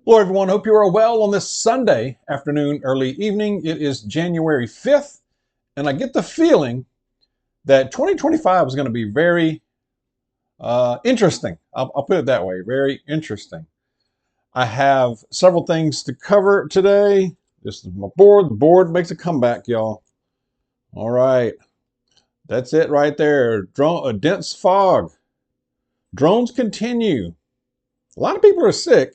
Hello, everyone. Hope you are well on this Sunday afternoon, early evening. It is January 5th, and I get the feeling that 2025 is going to be very interesting. I'll put it that way, very interesting. I have several things to cover today. This is my board. The board makes a comeback, y'all. All right. That's it right there. A dense fog. Drones continue. A lot of people are sick.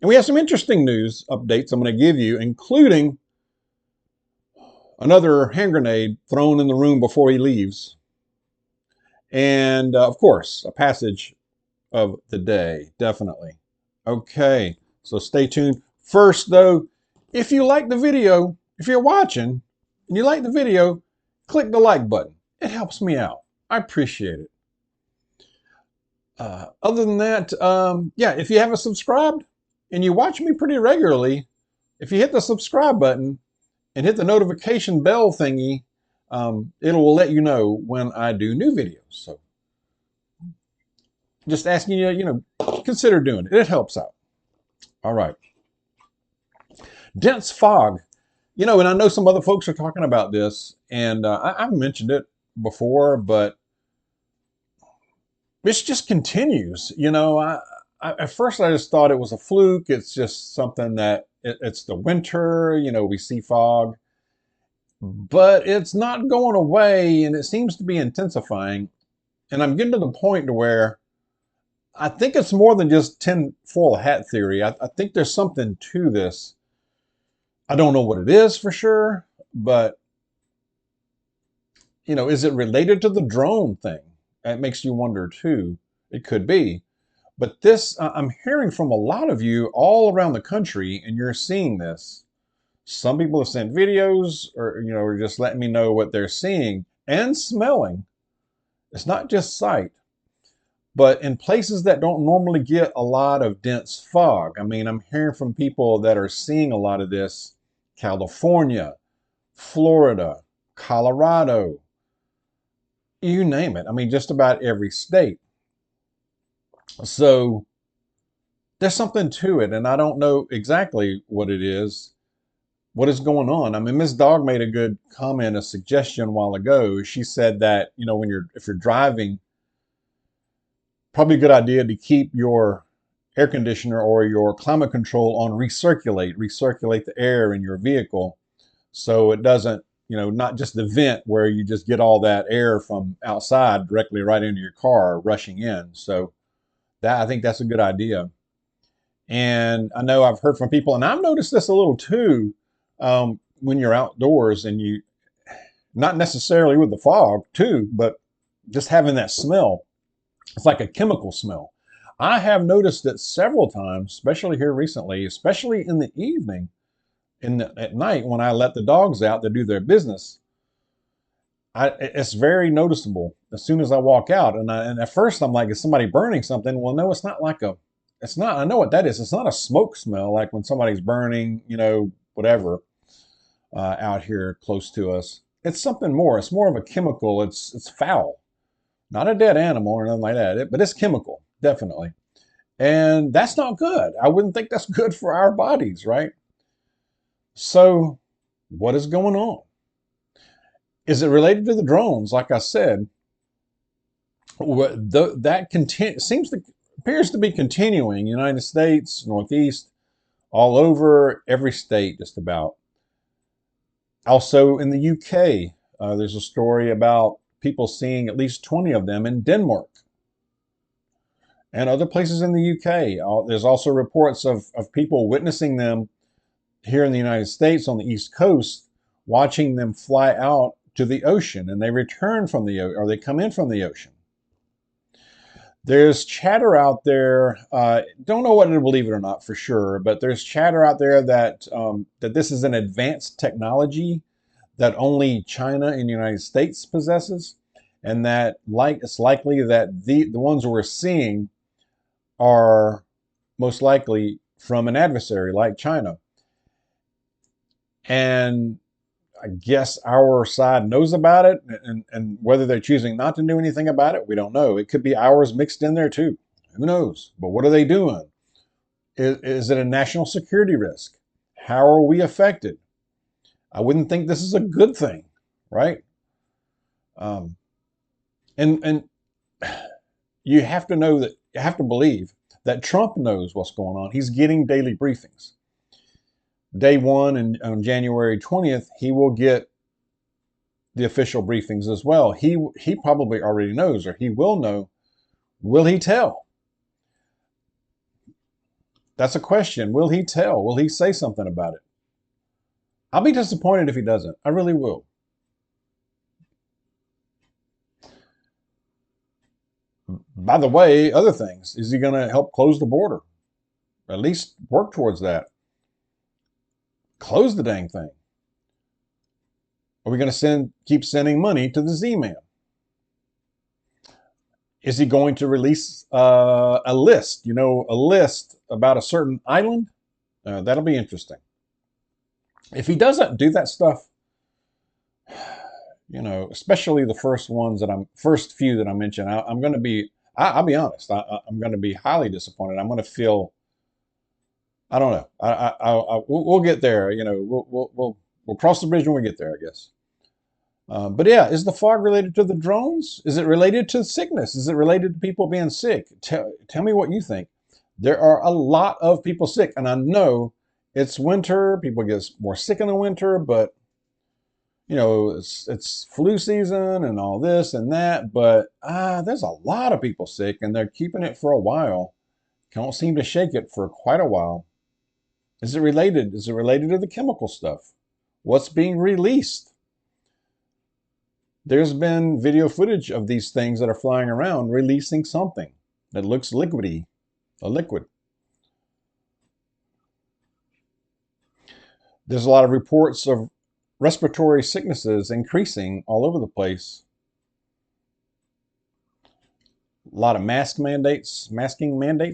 And we have some interesting news updates I'm going to give you, including another hand grenade thrown in the room before he leaves. And of course, a passage of the day, definitely. Okay, so stay tuned. First, though, if you like the video, if you're watching and you like the video, click the like button. It helps me out. I appreciate it. Other than that, yeah, if you haven't subscribed and you watch me pretty regularly, if you hit the subscribe button and hit the notification bell thingy, it will let you know when I do new videos. So just asking you, consider doing it. It helps out. All right. Dense fog. And I know some other folks are talking about this, and I've mentioned it before, but this just continues. At first I just thought it was a fluke. It's just something that it's the winter, we see fog, but it's not going away, and it seems to be intensifying. And I'm getting to the point to where I think it's more than just tinfoil hat theory. I think there's something to this. I don't know what it is for sure, but is it related to the drone thing? That makes you wonder too. It could be. But this, I'm hearing from a lot of you all around the country, and you're seeing this. Some people have sent videos or just letting me know what they're seeing and smelling. It's not just sight, but in places that don't normally get a lot of dense fog. I mean, I'm hearing from people that are seeing a lot of this: California, Florida, Colorado, you name it. I mean, just about every state. So there's something to it, and I don't know exactly what it is, what is going on. I mean, Ms. Dawg made a good comment, a suggestion a while ago. She said that, if you're driving, probably a good idea to keep your air conditioner or your climate control on recirculate the air in your vehicle, so it doesn't, not just the vent where you just get all that air from outside directly right into your car rushing in. So I think that's a good idea. And I know I've heard from people, and I've noticed this a little too, when you're outdoors and you, not necessarily with the fog too, but just having that smell. It's like a chemical smell. I have noticed it several times, especially here recently, especially in the evening, at night when I let the dogs out to do their business. It's very noticeable as soon as I walk out. And at first I'm like, is somebody burning something? Well, no, it's not it's not, I know what that is. It's not a smoke smell like when somebody's burning, whatever, out here close to us. It's something more. It's more of a chemical. It's foul. Not a dead animal or nothing like that, but it's chemical, definitely. And that's not good. I wouldn't think that's good for our bodies, right? So what is going on? Is it related to the drones? Like I said, that appears to be continuing. United States, Northeast, all over, every state just about. Also in the UK, there's a story about people seeing at least 20 of them in Denmark and other places in the UK. There's also reports of people witnessing them here in the United States on the East Coast, watching them fly out to the ocean, and they return from the ocean, or they come in from the ocean. There's chatter out there, don't know whether to believe it or not for sure, but there's chatter out there that that this is an advanced technology that only China and the United States possesses, and that it's likely that the ones we're seeing are most likely from an adversary like China. And I guess our side knows about it, and whether they're choosing not to do anything about it, we don't know. It could be ours mixed in there too. Who knows? But what are they doing? Is it a national security risk? How are we affected? I wouldn't think this is a good thing, right? Um, and you have to know that, you have to believe that Trump knows what's going on. He's getting daily briefings. Day one and on January 20th, he will get the official briefings as well. He probably already knows, or he will know. Will he tell? That's a question. Will he tell? Will he say something about it? I'll be disappointed if he doesn't. I really will. By the way, other things. Is he going to help close the border? At least work towards that. Close the dang thing. Are we going to keep sending money to the Z-Man? Is he going to release a list? A list about a certain island? That'll be interesting. If he doesn't do that stuff, especially the first few that I mentioned, I'm going to be. I'll be honest. I'm going to be highly disappointed. I'm going to feel. I don't know. We'll get there. We'll cross the bridge when we get there, I guess. But yeah, is the fog related to the drones? Is it related to sickness? Is it related to people being sick? Tell me what you think. There are a lot of people sick, and I know it's winter. People get more sick in the winter, but it's flu season and all this and that. But there's a lot of people sick, and they're keeping it for a while. Can't seem to shake it for quite a while. Is it related? Is it related to the chemical stuff? What's being released? There's been video footage of these things that are flying around releasing something that looks liquidy, a liquid. There's a lot of reports of respiratory sicknesses increasing all over the place. A lot of masking mandates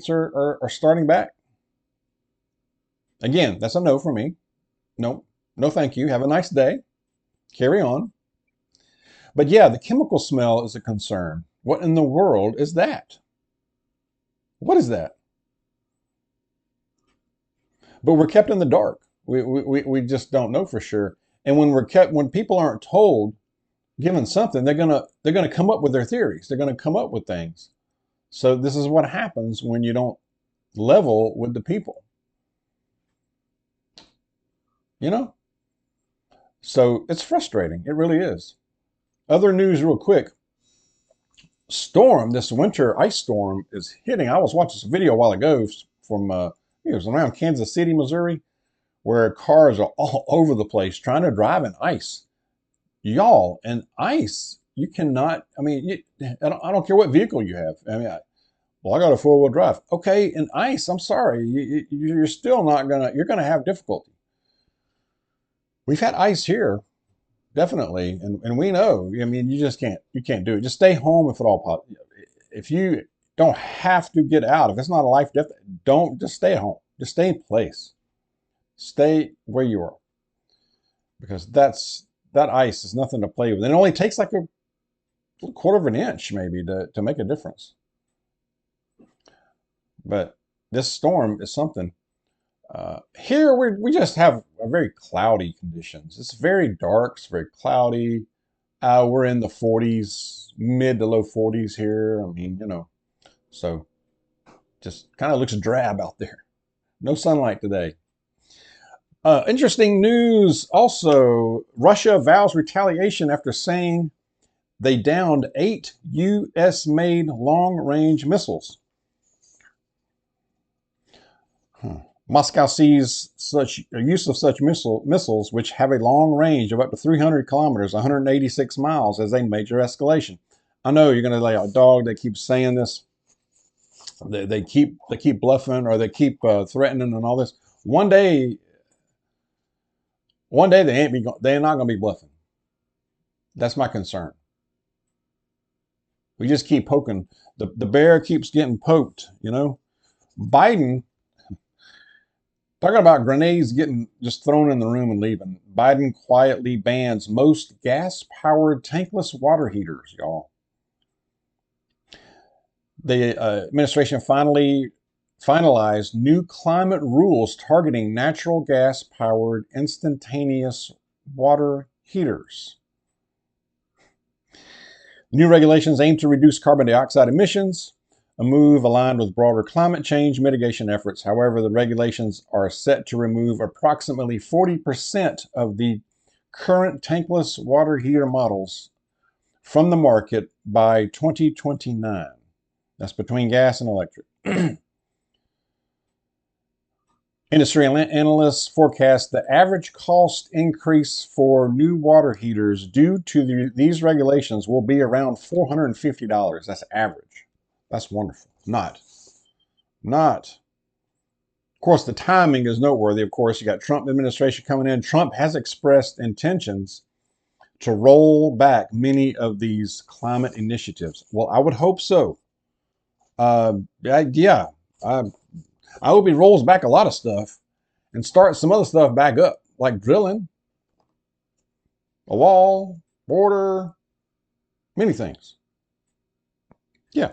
are starting back. Again, that's a no for me. No, no thank you. Have a nice day. Carry on. But yeah, the chemical smell is a concern. What in the world is that? What is that? But we're kept in the dark. We just don't know for sure. And when people aren't told, given something, they're gonna come up with their theories. They're gonna come up with things. So this is what happens when you don't level with the people. So it's frustrating. It really is. Other news real quick. This winter ice storm is hitting. I was watching this video a while ago from, it was around Kansas City, Missouri, where cars are all over the place trying to drive in ice. Y'all, and ice, you cannot, I don't care what vehicle you have. I got a four-wheel drive. Okay, in ice, I'm sorry, you're still not you're gonna have difficulty. We've had ice here, definitely, and we know. You can't do it. Just stay home if at all possible. If you don't have to get out, if it's not a life death, don't just stay at home. Just stay in place. Stay where you are, because that ice is nothing to play with. And it only takes like a quarter of an inch maybe to make a difference. But this storm is something. Here we just have a very cloudy conditions. It's very dark. It's very cloudy. We're in the 40s, mid to low 40s here. So just kind of looks drab out there. No sunlight today. Interesting news also. Russia vows retaliation after saying they downed 8 U.S.-made long-range missiles. Moscow sees use of such missiles, which have a long range of up to 300 kilometers, 186 miles, as a major escalation. I know you're going to lay out Dawg. They keep saying this. They keep bluffing, or they keep threatening and all this. One day they're not going to be bluffing. That's my concern. We just keep poking. The bear keeps getting poked. Biden. Talking about grenades getting just thrown in the room and leaving. Biden quietly bans most gas-powered tankless water heaters, y'all. The administration finally finalized new climate rules targeting natural gas-powered instantaneous water heaters. New regulations aim to reduce carbon dioxide emissions, a move aligned with broader climate change mitigation efforts. However, the regulations are set to remove approximately 40% of the current tankless water heater models from the market by 2029. That's between gas and electric. Industry analysts forecast the average cost increase for new water heaters due to these regulations will be around $450. That's average. That's wonderful. Not. Of course, the timing is noteworthy. Of course, you got Trump administration coming in. Trump has expressed intentions to roll back many of these climate initiatives. Well, I would hope so. Yeah, I hope he rolls back a lot of stuff and starts some other stuff back up, like drilling, a wall, border, many things. Yeah.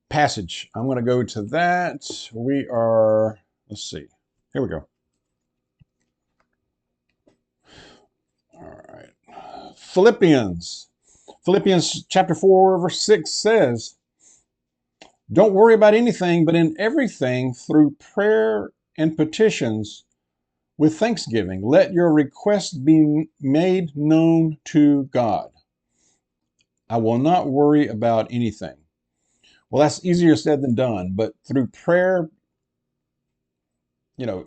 Passage. I'm going to go to that. Let's see. Here we go. All right. Philippians chapter 4, verse 6 says, don't worry about anything, but in everything, through prayer and petitions, with thanksgiving, let your requests be made known to God. I will not worry about anything. Well, that's easier said than done, but through prayer,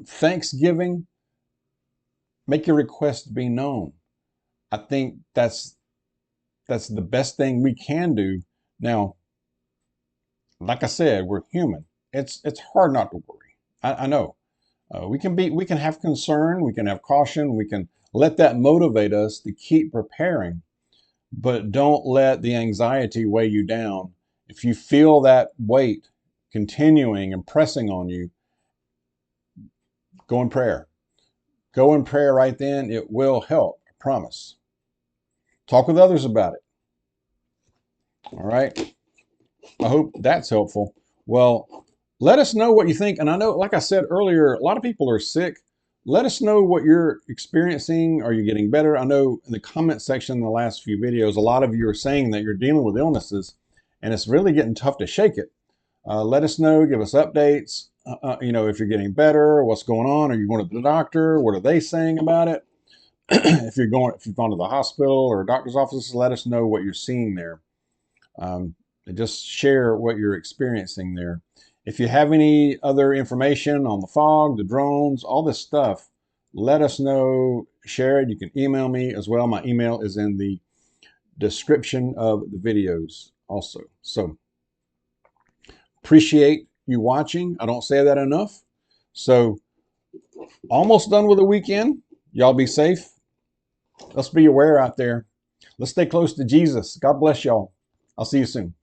thanksgiving, make your request be known. I think that's the best thing we can do. Now, like I said, we're human. It's hard not to worry. I know. We can have concern, we can have caution, we can let that motivate us to keep preparing, but don't let the anxiety weigh you down. If you feel that weight continuing and pressing on you, go in prayer. Go in prayer right then. It will help, I promise. Talk with others about it. All right. I hope that's helpful. Well, let us know what you think. And I know, like I said earlier, a lot of people are sick. Let us know what you're experiencing. Are you getting better? I know in the comment section in the last few videos, a lot of you are saying that you're dealing with illnesses and it's really getting tough to shake it. Let us know, give us updates. If you're getting better, what's going on? Are you going to the doctor? What are they saying about it? If you've gone to the hospital or doctor's office, let us know what you're seeing there. Just share what you're experiencing there. If you have any other information on the fog, the drones, all this stuff, let us know, share it. You can email me as well. My email is in the description of the videos also. So appreciate you watching. I don't say that enough. So almost done with the weekend. Y'all be safe. Let's be aware out there. Let's stay close to Jesus. God bless y'all. I'll see you soon.